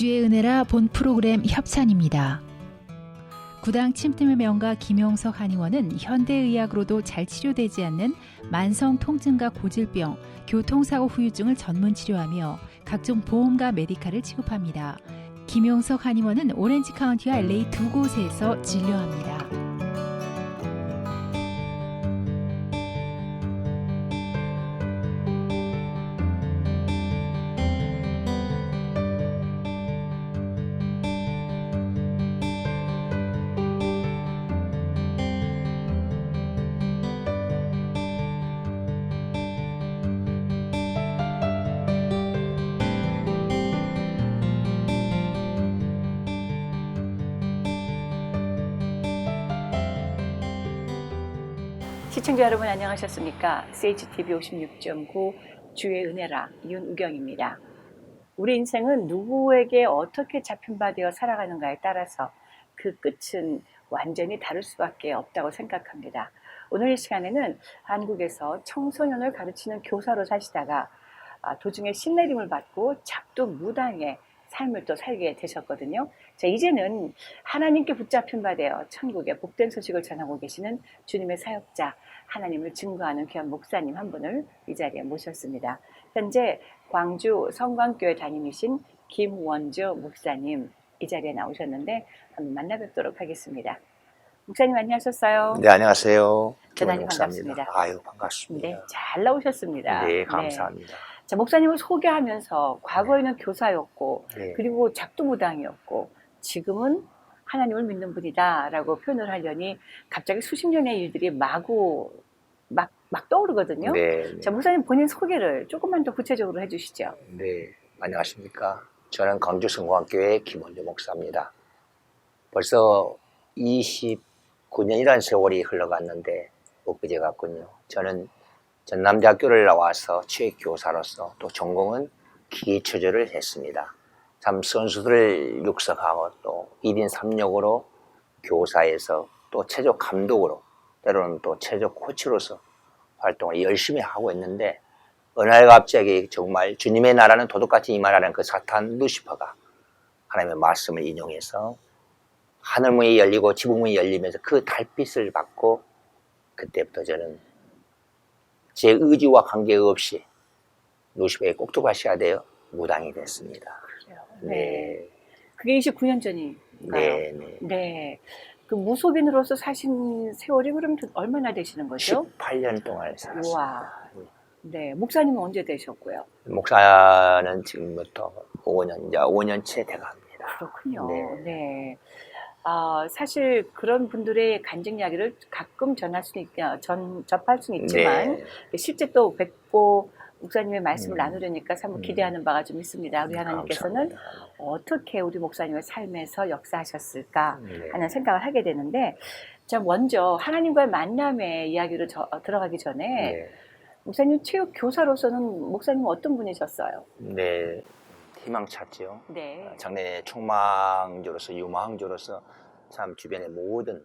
주의 은혜라 본 프로그램 협찬입니다. 구당 침팀의 명가 김용석 한의원은 현대의학으로도 잘 치료되지 않는 만성 통증과 고질병, 교통사고 후유증을 전문 치료하며 각종 보험과 메디칼을 취급합니다. 김용석 한의원은 오렌지 카운티와 LA 두 곳에서 진료합니다. 시청자 여러분 안녕하셨습니까? CHTV 56.9 주의 은혜라 윤우경입니다. 우리 인생은 누구에게 어떻게 잡힌 바 되어 살아가는가에 따라서 그 끝은 완전히 다를 수밖에 없다고 생각합니다. 오늘 이 시간에는 한국에서 청소년을 가르치는 교사로 사시다가 도중에 신내림을 받고 잡도 무당의 삶을 또 살게 되셨거든요. 자, 이제는 하나님께 붙잡힌 바 되어 천국의 복된 소식을 전하고 계시는 주님의 사역자, 하나님을 증거하는 귀한 목사님 한 분을 이 자리에 모셨습니다. 현재 광주 성광교회 담임이신 김원주 목사님 이 자리에 나오셨는데 한번 만나 뵙도록 하겠습니다. 목사님 안녕하셨어요? 네, 안녕하세요. 대단히 반갑습니다. 아유, 반갑습니다. 네, 잘 나오셨습니다. 네, 감사합니다. 네. 자, 목사님을 소개하면서 과거에는 교사였고 네. 그리고 작두무당이었고 지금은 하나님을 믿는 분이다라고 표현을 하려니 갑자기 수십 년의 일들이 막 떠오르거든요. 네, 자, 목사님 본인 소개를 조금만 더 구체적으로 해주시죠. 네, 안녕하십니까. 저는 광주 성광교회 김원주 목사입니다. 벌써 29년이라는 세월이 흘러갔는데 엊그제 같군요. 저는 전남대학교를 나와서 취획교사로서 또 전공은 기계체조를 했습니다. 참 선수들을 육성하고 또 1인 3역으로 교사에서 또 체조 감독으로 때로는 또 체조 코치로서 활동을 열심히 하고 있는데 어느 날 갑자기 정말 주님의 나라는 도둑같이 임하라는 그 사탄 루시퍼가 하나님의 말씀을 인용해서 하늘문이 열리고 지붕문이 열리면서 그 달빛을 받고 그때부터 저는 제 의지와 관계없이 루시퍼에 꼭두가시가 되어 무당이 됐습니다. 그래요. 네. 그게 29년 전인가요? 네, 네. 네. 그 무속인으로서 사신 세월이 그럼 얼마나 되시는 거죠? 18년 동안 살았습니다. 우와. 네. 목사님은 언제 되셨고요? 목사는 지금부터 5년, 이제 5년째 돼갑니다. 그렇군요. 네. 네. 사실 그런 분들의 간증 이야기를 가끔 접할 수는 있지만 네. 실제 또 뵙고 목사님의 말씀을 나누려니까 참 기대하는 바가 좀 있습니다. 우리 하나님께서는 감사합니다. 어떻게 우리 목사님의 삶에서 역사하셨을까 네. 하는 생각을 하게 되는데, 자, 먼저 하나님과의 만남의 이야기로 들어가기 전에 네. 목사님 체육 교사로서는 목사님은 어떤 분이셨어요? 네. 희망찼지요. 네. 작년에 총망조로서 유망조로서 참 주변의 모든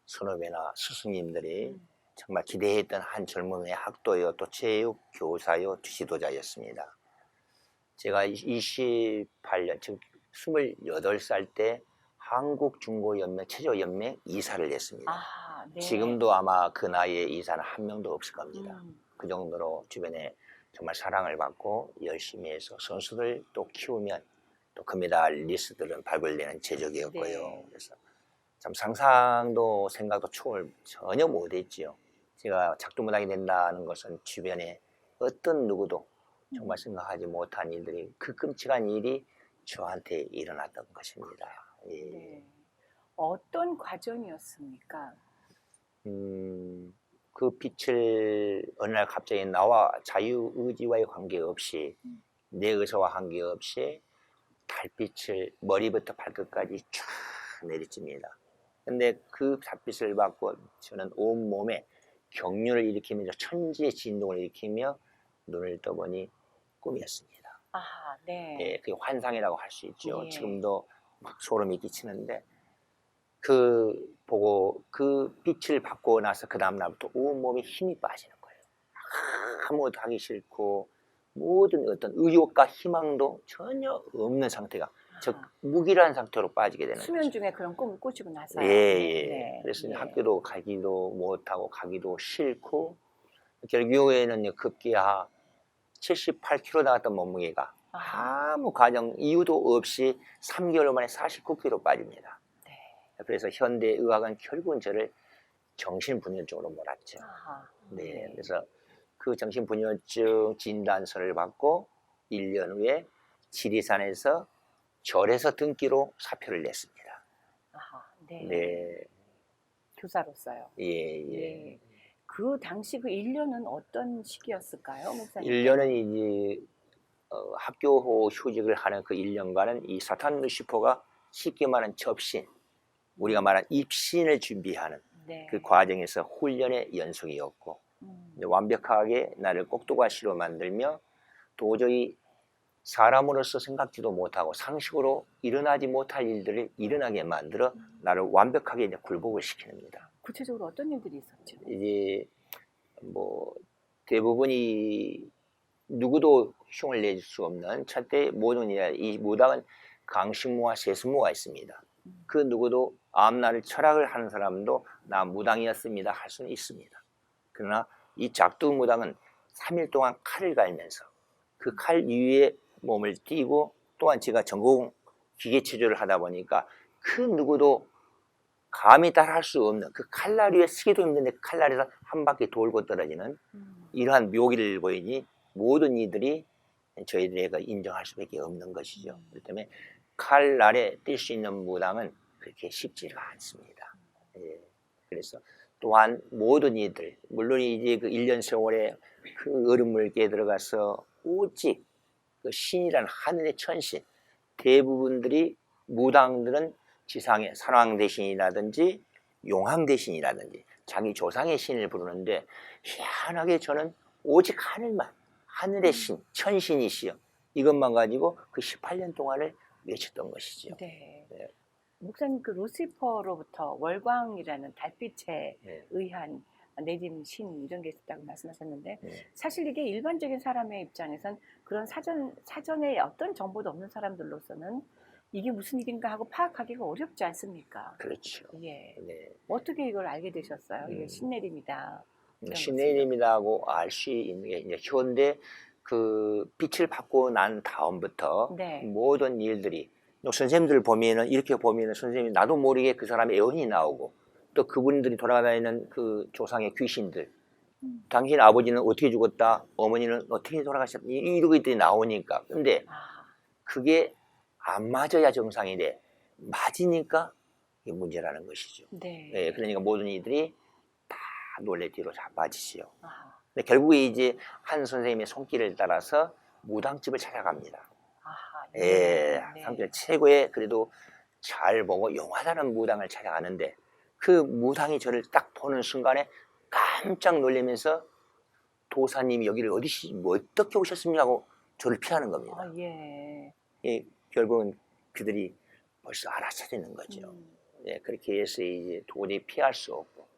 선후배나 스승님들이 정말 기대했던 한 젊은이의 학도요 또 체육 교사요 지도자였습니다. 제가 28년 즉 28살 때 한국중고연맹 체조연맹 이사를 했습니다. 네. 지금도 아마 그 나이에 이사는 한 명도 없을 겁니다. 그 정도로 주변에 정말 사랑을 받고 열심히 해서 선수들 또 키우면 또 금메달리스트들은 발굴되는 제적이었고요. 네. 그래서 참 상상도 생각도 초월 전혀 못했지요. 제가 작두무당이 된다는 것은 주변에 어떤 누구도 정말 생각하지 못한 일들이 그 끔찍한 일이 저한테 일어났던 것입니다. 예. 네. 어떤 과정이었습니까? 그 빛을 어느 날 갑자기 나와 자유의지와의 관계없이 내 의사와 관계없이 달빛을 머리부터 발끝까지 쫙 내리칩니다. 근데 그 달빛을 받고 저는 온몸에 경륜을 일으키면서 천지의 진동을 일으키며 눈을 떠보니 꿈이었습니다. 네. 예, 그게 환상이라고 할 수 있죠. 예. 지금도 막 소름이 끼치는데 그 보고 그 빛을 받고 나서 그 다음 날부터 온몸에 힘이 빠지는 거예요. 아무것도 하기 싫고 모든 어떤 의욕과 희망도 전혀 없는 상태가 즉 무기란 상태로 빠지게 되는 수면 거죠. 중에 그런 꿈을 꾸시고 나서요. 예. 그래서 학교도 가기도 못하고 가기도 싫고 결국에는 급기야 78kg 나갔던 몸무게가 아무 가정 이유도 없이 3개월 만에 49kg 빠집니다. 네. 그래서 현대의학은 결국은 저를 정신분열증으로 몰았죠. 네. 그래서 그 정신분열증 진단서를 받고 1년 후에 지리산에서 절에서 등기로 사표를 냈습니다. 네. 교사로서요. 예. 그 당시 그 1년은 어떤 시기였을까요, 목사님? 1년은 이제 학교 휴직을 하는 그 1년간은 이 사탄 루시퍼가 쉽게 말하는 접신, 우리가 말하는 입신을 준비하는 그 과정에서 훈련의 연속이었고 완벽하게 나를 꼭두가시로 만들며 도저히 사람으로서 생각지도 못하고 상식으로 일어나지 못할 일들을 일어나게 만들어 나를 완벽하게 이제 굴복을 시키는 겁니다. 구체적으로 어떤 일들이 있었죠? 이제 뭐 대부분이 누구도 흉을 내줄 수 없는 첫째 모든 이 무당은 강신무와 세수무가 있습니다. 그 누구도 앞날을 철학을 하는 사람도 나 무당이었습니다 할 수는 있습니다. 그러나 이 작두 무당은 3일 동안 칼을 갈면서 그 칼 위에 몸을 띄고 또한 제가 전공 기계체조를 하다 보니까 그 누구도 감히 따라할 수 없는 그 칼날 위에 쓰기도 힘든데 그 칼날에서 한 바퀴 돌고 떨어지는 이러한 묘기를 보이니 모든 이들이 저희들에게 인정할 수밖에 없는 것이죠. 그렇기 때문에 칼날에 뛸 수 있는 무당은 그렇게 쉽지가 않습니다. 예. 그래서 또한 모든 이들 물론 이제 그 1년 세월에 그 얼음물개에 들어가서 오직 그 신이란 하늘의 천신 대부분들이 무당들은 지상의 산왕 대신이라든지 용왕 대신이라든지 자기 조상의 신을 부르는데 희한하게 저는 오직 하늘만 하늘의 신 천신이시여 이것만 가지고 그 18년 동안을 외쳤던 것이죠. 네. 목사님 그 루시퍼로부터 월광이라는 달빛에 의한 내림 신 이런 게 있었다고 말씀하셨는데 사실 이게 일반적인 사람의 입장에선 그런 사전에 어떤 정보도 없는 사람들로서는 이게 무슨 일인가 하고 파악하기가 어렵지 않습니까? 그렇죠. 예. 어떻게 이걸 알게 되셨어요? 이게 신내림이다. 신내림이라고 알 수 있는 게 이제 현대 그 빛을 받고 난 다음부터 모든 일들이 선생님들 보면은 이렇게 보면은 선생님이 나도 모르게 그 사람의 애언이 나오고 또 그분들이 돌아다니는 그 조상의 귀신들 당신 아버지는 어떻게 죽었다 어머니는 어떻게 돌아가셨다 이러고 나오니까 근데 그게 안 맞아야 정상인데 맞으니까 이게 문제라는 것이죠. 네, 그러니까 모든 이들이 다 놀래 뒤로 자빠지시오. 근데 결국에 이제 한 선생님의 손길을 따라서 무당집을 찾아갑니다. 상대 최고의 그래도 잘 보고 용하다는 무당을 찾아가는데 그 무당이 저를 딱 보는 순간에 깜짝 놀라면서 도사님이 여기를 어떻게 오셨습니까 하고 저를 피하는 겁니다. 결국은 그들이 벌써 알아차리는 거죠. 그렇게 해서 이제 도저히 피할 수 없고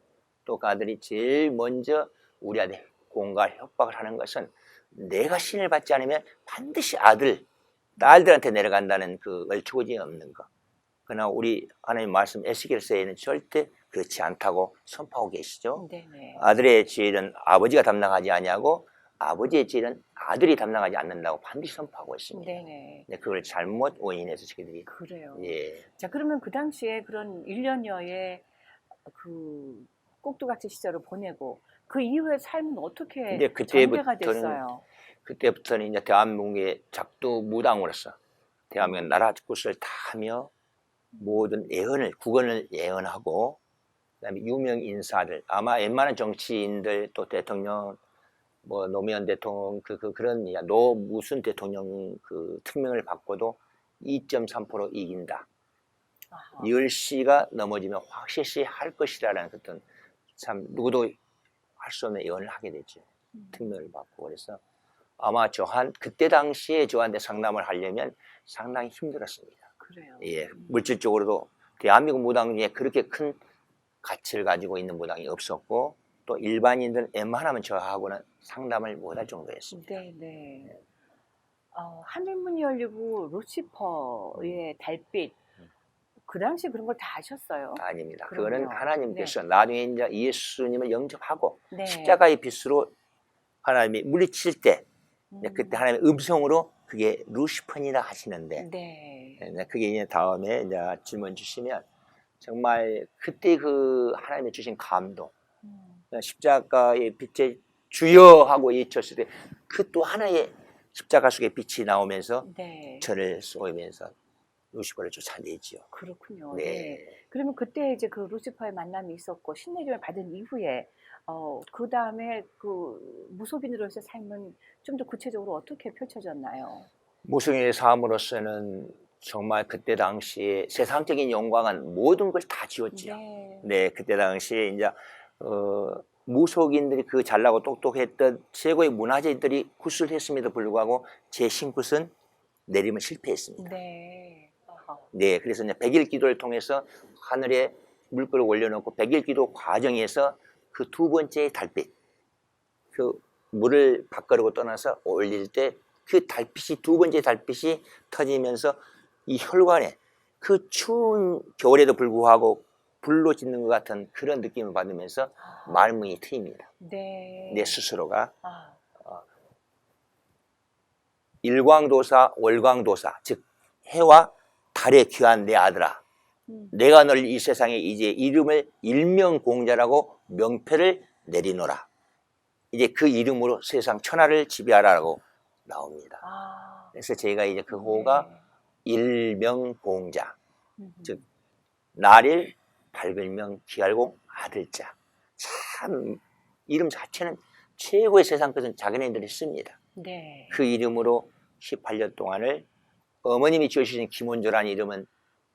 또 그들이 제일 먼저 우리한테 공갈 협박을 하는 것은 내가 신을 받지 않으면 반드시 딸들한테 내려간다는 그 얼추고지 없는 거. 그러나 우리 하나님 말씀 에스겔서에는 절대 그렇지 않다고 선포하고 계시죠. 아들의 죄는 아버지가 담당하지 아니하고 아버지의 죄는 아들이 담당하지 않는다고 반드시 선포하고 있습니다. 그걸 잘못 원인해서 저희들이 그래요. 자 그러면 그 당시에 그런 1년여의 그 꼭두각시 시절을 보내고 그 이후의 삶은 어떻게 전개가 됐어요? 그때부터는 이제 대한민국의 작두 무당으로서 대한민국 나라 곳을 다 하며 모든 국언을 예언하고 그다음에 유명 인사들 아마 웬만한 정치인들 또 대통령 뭐 노무현 대통령 그런 무슨 대통령 그 특명을 받고도 2.3% 이긴다. 10시가 넘어지면 확실시 할 것이라는 어떤 참 누구도 할 수 없는 예언을 하게 됐죠. 특명을 받고 그래서 아마 그때 당시에 저한테 상담을 하려면 상당히 힘들었습니다. 그래요. 물질적으로도 대한민국 무당 중에 그렇게 큰 가치를 가지고 있는 무당이 없었고 또 일반인들 웬만하면 저하고는 상담을 못할 정도였습니다. 하늘문이 열리고 루시퍼의 달빛, 그 당시 그런 걸 다 아셨어요? 아닙니다. 그럼요. 그거는 하나님께서 나중에 이제 예수님을 영접하고 네. 십자가의 빛으로 하나님이 물리칠 때 그때 하나님의 음성으로 그게 루시퍼니라 하시는데 네. 그게 이제 다음에 이제 질문 주시면 정말 그때 그 하나님이 주신 감동, 십자가의 빛에 주여 하고 외쳤을 때 그 또 하나의 십자가 속에 빛이 나오면서 네. 저를 쏘이면서 루시퍼를 쫓아내지요. 그렇군요. 네. 네. 그러면 그때 이제 그 루시퍼의 만남이 있었고 신내림을 받은 이후에 그 다음에 그 무속인으로서의 삶은 좀 더 구체적으로 어떻게 펼쳐졌나요? 무속인의 삶으로서는 정말 그때 당시에 세상적인 영광은 모든 걸 다 지웠지요. 네. 네, 그때 당시에 이제 무속인들이 그 잘나고 똑똑했던 최고의 문화재들이 구술했음에도 불구하고 제 신굿은 내림을 실패했습니다. 네. 네, 그래서 이제 100일 기도를 통해서 하늘에 물결을 올려놓고 100일 기도 과정에서 그 두 번째 달빛, 그 물을 밥그릇고 떠나서 올릴 때 그 달빛이 두 번째 달빛이 터지면서 이 혈관에 그 추운 겨울에도 불구하고 불로 짓는 것 같은 그런 느낌을 받으면서 말문이 트입니다. 네. 내 스스로가 아, 일광도사, 월광도사, 즉 해와 달에 귀한 내 아들아, 내가 널 이 세상에 이제 이름을 일명공자라고 명패를 내리노라. 이제 그 이름으로 세상 천하를 지배하라고 나옵니다. 아, 그래서 제가 이제 그 호가 일명공자, 음. 즉 날일 밝을명 기알공 아들자. 참 이름 자체는 최고의 세상 것은 자기네들이 씁니다. 네. 그 이름으로 18년 동안을 어머님이 지어주신 김원조라는 이름은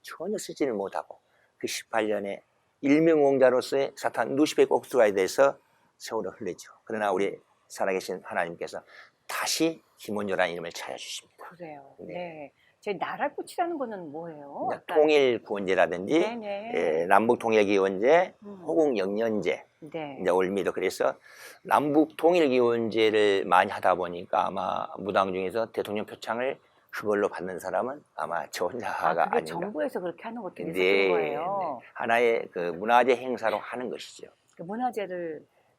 전혀 쓰지를 못하고 그 18년에 일명공자로서의 사탄 루시퍼의 꼭두가에 대해서 세월을 흘리죠. 그러나 우리 살아계신 하나님께서 다시 김원조라는 이름을 찾아주십니다. 그래요. 네. 네. 제 나라꽃이라는 거는 뭐예요? 약간- 통일구원제라든지 네네. 남북통일기원제, 호국영연제, 네. 이제 올미도 그래서 남북통일기원제를 많이 하다 보니까 아마 무당 중에서 대통령 표창을 그걸로 받는 사람은 아마 저 혼자가 그게 아닌가. 정부에서 그렇게 하는 것도 있었던 네, 거예요. 네. 하나의 그 문화재 행사로 하는 것이죠. 그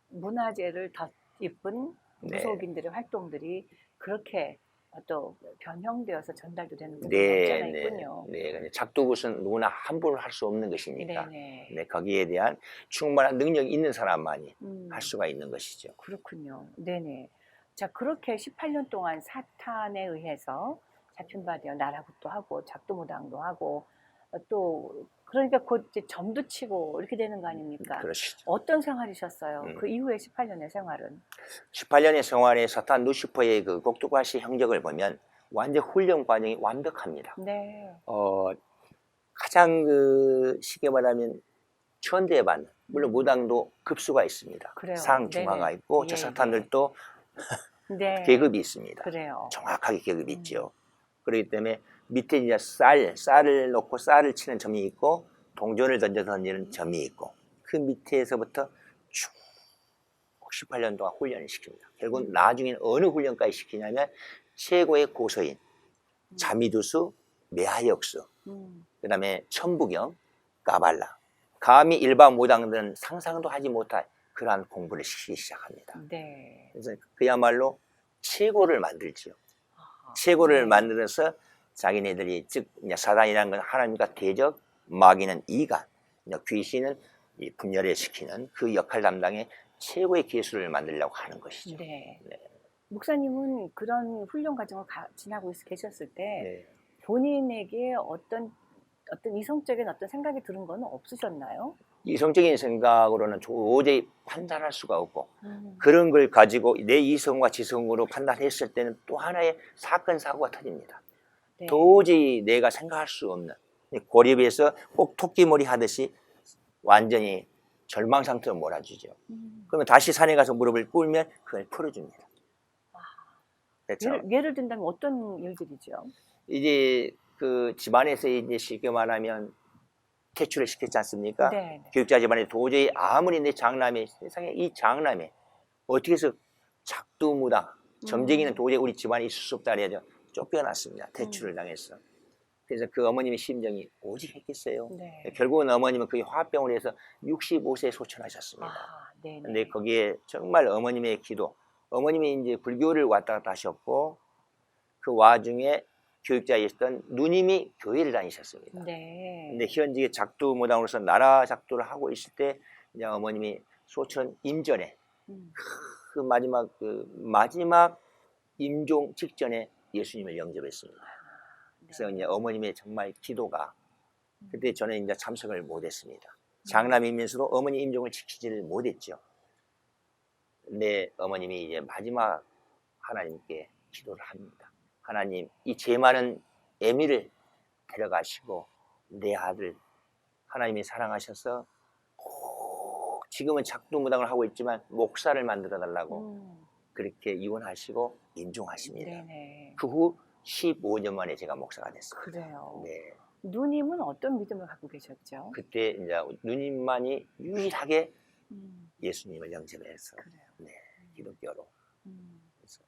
문화재를 덧입은 네. 무속인들의 활동들이 그렇게 또 변형되어서 전달도 되는 부분이 네, 없지 않아 네, 있군요. 네. 근데 작두굿은 누구나 함부로 할 수 없는 것이니까. 네네. 네, 거기에 대한 충분한 능력이 있는 사람만이 음, 할 수가 있는 것이죠. 그렇군요. 네네. 자, 그렇게 18년 동안 사탄에 의해서 잡힌 바 되어 나라굿도 하고 작두무당도 하고 또 그러니까 곧 이제 점도 치고 이렇게 되는 거 아닙니까? 그러시죠. 어떤 생활이셨어요? 그 이후에 18년의 생활은? 18년의 생활에 사탄 루시퍼의 그 꼭두가시 행적을 보면 완전 훈련 과정이 완벽합니다. 네. 가장 그 쉽게 말하면 천대에 받는, 물론 무당도 급수가 있습니다. 그래요. 상중하가 네네. 있고 예, 저 사탄들도 네. 계급이 있습니다. 그래요. 정확하게 계급이 있죠. 그렇기 때문에 밑에 이제 쌀을 놓고 쌀을 치는 점이 있고 동전을 던지는 점이 있고 그 밑에서부터 쭉 18년 동안 훈련을 시킵니다. 결국 나중에는 어느 훈련까지 시키냐면 최고의 고서인, 자미두수, 매하역수, 그 다음에 천부경, 까발라. 감히 일반 무당들은 상상도 하지 못할 그러한 공부를 시키기 시작합니다. 네. 그래서 그야말로 최고를 만들지요. 아하. 최고를 네. 만들어서 자기네들이 즉 사단이라는 건 하나님과 대적, 마귀는 이간, 귀신은 이 분열을 시키는 그 역할 담당의 최고의 기술을 만들려고 하는 것이죠. 네. 네. 목사님은 그런 훈련 과정을 지나고 계셨을 때 네. 본인에게 어떤 이성적인 어떤 생각이 드는 건 없으셨나요? 이성적인 생각으로는 도저히 판단할 수가 없고 그런 걸 가지고 내 이성과 지성으로 판단했을 때는 또 하나의 사건 사고가 터집니다. 네. 도저히 내가 생각할 수 없는 고립에서 꼭 토끼몰이 하듯이 완전히 절망 상태로 몰아주죠. 그러면 다시 산에 가서 무릎을 꿇으면 그걸 풀어줍니다. 그렇죠? 예를 든다면 어떤 일들이죠? 이제 그 집안에서 이제 쉽게 말하면 퇴출을 시켰지 않습니까? 네. 교육자 집안에 도저히 아무리 내 장남이 세상에 이 장남이 어떻게 해서 작두무당 점쟁이는 도저히 우리 집안에 있을 수 없다 그래야죠. 쫓겨났습니다. 퇴출을 당했어. 그래서 그 어머님의 심정이 오직 했겠어요. 네. 결국은 어머님은 그게 화병을 해서 65세에 소천하셨습니다. 아, 네네. 근데 거기에 정말 어머님의 기도, 어머님이 이제 불교를 왔다 갔다 하셨고 그 와중에 교육자이셨던 누님이 교회를 다니셨습니다. 네. 근데 현직의 작두무당으로서 나라 작두를 하고 있을 때 이제 어머님이 소천 임전에 그 마지막 임종 직전에 예수님을 영접했습니다. 그래서 이제 어머님의 정말 기도가 그때 저는 이제 참석을 못했습니다. 장남이면서도 어머니 임종을 지키지를 못했죠. 근데 어머님이 이제 마지막 하나님께 기도를 합니다. 하나님, 이 죄 많은 애미를 데려가시고 내 아들 하나님이 사랑하셔서 꼭 지금은 작두무당을 하고 있지만 목사를 만들어 달라고 그렇게 이혼하시고 임종하십니다. 네네. 그 후 15년 만에 제가 목사가 됐어요. 그래요. 네. 누님은 어떤 믿음을 갖고 계셨죠? 그때 이제 누님만이 유일하게 예수님을 영접해서 그래요. 네, 기독교로. 그래서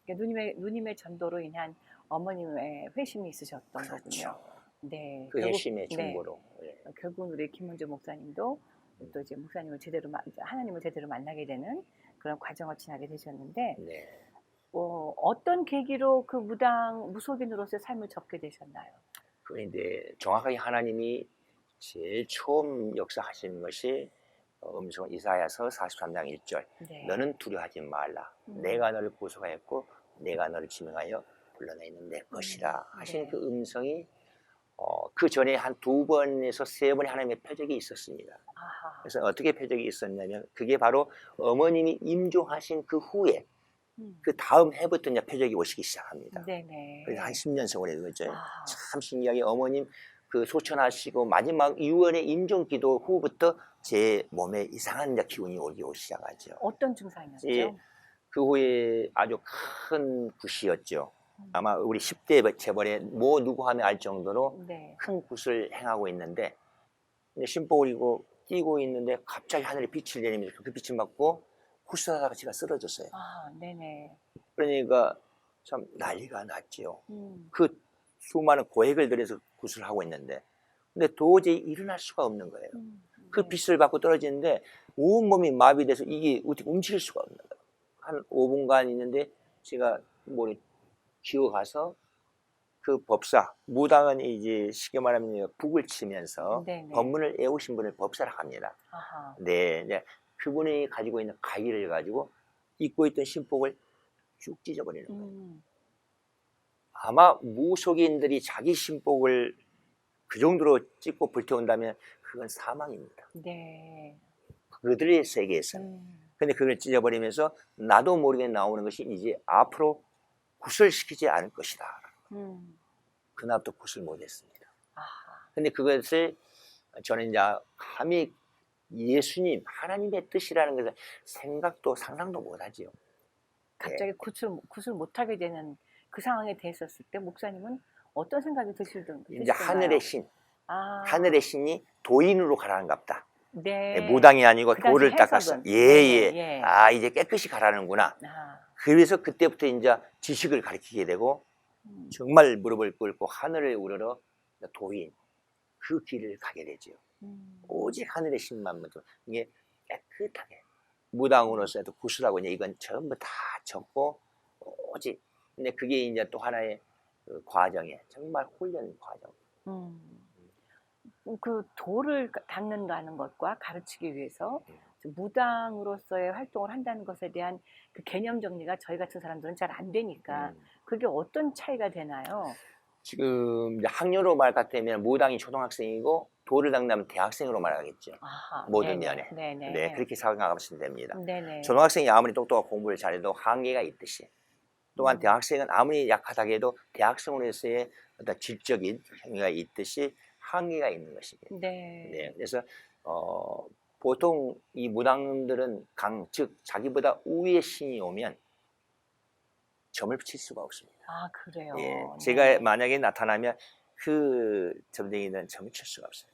그러니까 누님의 전도로 인한 어머님의 회심이 있으셨던 그렇죠. 거군요. 네. 그 회심의 중보로. 네. 결국은 우리 김문주 목사님도 또 이제 목사님을 하나님을 제대로 만나게 되는 그런 과정을 지나게 되셨는데, 네. 어떤 계기로 그 무속인으로서의 삶을 접게 되셨나요? 그런데 정확하게 하나님이 제일 처음 역사하시는 것이 음성 이사야서 43장 1절. 네. 너는 두려워하지 말라. 내가 너를 구속하였고 내가 너를 지명하여 불러내는 내 것이라 하시는 그 음성이 그 전에 한 2번에서 3번의 하나님의 표적이 있었습니다. 아하. 그래서 어떻게 표적이 있었냐면 그게 바로 어머님이 임종하신 그 후에 그 다음 해부터 이제 표적이 오시기 시작합니다. 네네. 그래서 한 10년 세월에 그죠. 아. 참 신기하게 어머님 그 소천하시고 마지막 유언의 임종기도 후부터 제 몸에 이상한 이제 기운이 오기 시작하죠. 어떤 증상이었죠? 예, 그 후에 아주 큰 굿이었죠. 아마 우리 10대 재벌에 뭐 누구 하면 알 정도로 네. 큰 굿을 행하고 있는데 신복을 입고 뛰고 있는데 갑자기 하늘에 빛을 내리면서 그 빛을 맞고 굿하다가 제가 쓰러졌어요. 아, 네네. 그러니까 참 난리가 났지요. 음. 그 수많은 고액을 들여서 굿을 하고 있는데 근데 도저히 일어날 수가 없는 거예요. 그 네. 빛을 받고 떨어지는데 온몸이 마비돼서 이게 어떻게 움직일 수가 없는 거예요. 한 5분간 있는데 제가 뭐 기어가서 그 법사, 무당은 이제 쉽게 말하면 북을 치면서 네네. 법문을 애우신 분을 법사라고 합니다. 아하. 네, 네. 그분이 가지고 있는 가위를 가지고 입고 있던 신복을 쭉 찢어버리는 거예요. 아마 무속인들이 자기 신복을 그 정도로 찢고 불태운다면 그건 사망입니다. 네. 그들의 세계에서는. 근데 그걸 찢어버리면서 나도 모르게 나오는 것이 이제 앞으로 굿을 시키지 않을 것이다. 그날부터 굿을 못했습니다. 아하. 근데 그것을 저는 이제 감히 예수님, 하나님의 뜻이라는 것을 생각도 상상도 못하지요. 갑자기 굿을 못하게 되는 그 상황에 대했었을 때 목사님은 어떤 생각이 드시던가요? 이제 하늘의 신, 아. 하늘의 신이 도인으로 가라는갑다. 네. 무당이 아니고 그 당시 도를 닦았어. 해석은. 예. 예. 아, 이제 깨끗이 가라는구나. 아. 그래서 그때부터 이제 지식을 가르치게 되고 정말 무릎을 꿇고 하늘을 우러러 도인 그 길을 가게 되죠. 오직 하늘의 신만 믿고 이게 깨끗하게 무당으로서도 구슬하고 이제 이건 전부 다 적고 오직 근데 그게 이제 또 하나의 그 과정에 정말 훈련 과정. 그 도를 닦는다는 것과 가르치기 위해서 무당으로서의 활동을 한다는 것에 대한 그 개념 정리가 저희 같은 사람들은 잘 안 되니까 그게 어떤 차이가 되나요? 지금 이제 학년으로 말 같으면 무당이 초등학생이고 도를 닦는다면 대학생으로 말하겠죠. 아하, 모든 네네, 면에. 네네. 네, 그렇게 생각하시면 됩니다. 네네. 초등학생이 아무리 똑똑하고 공부를 잘해도 한계가 있듯이 또한 대학생은 아무리 약하다고 해도 대학생으로서의 어떤 질적인 행위가 있듯이 한계가 있는 것입니다. 네. 네, 그래서 보통 이 무당들은 즉 자기보다 우위의 신이 오면 점을 붙일 수가 없습니다. 아, 그래요? 예, 네. 제가 만약에 나타나면 그 점쟁이는 점을 칠 수가 없어요.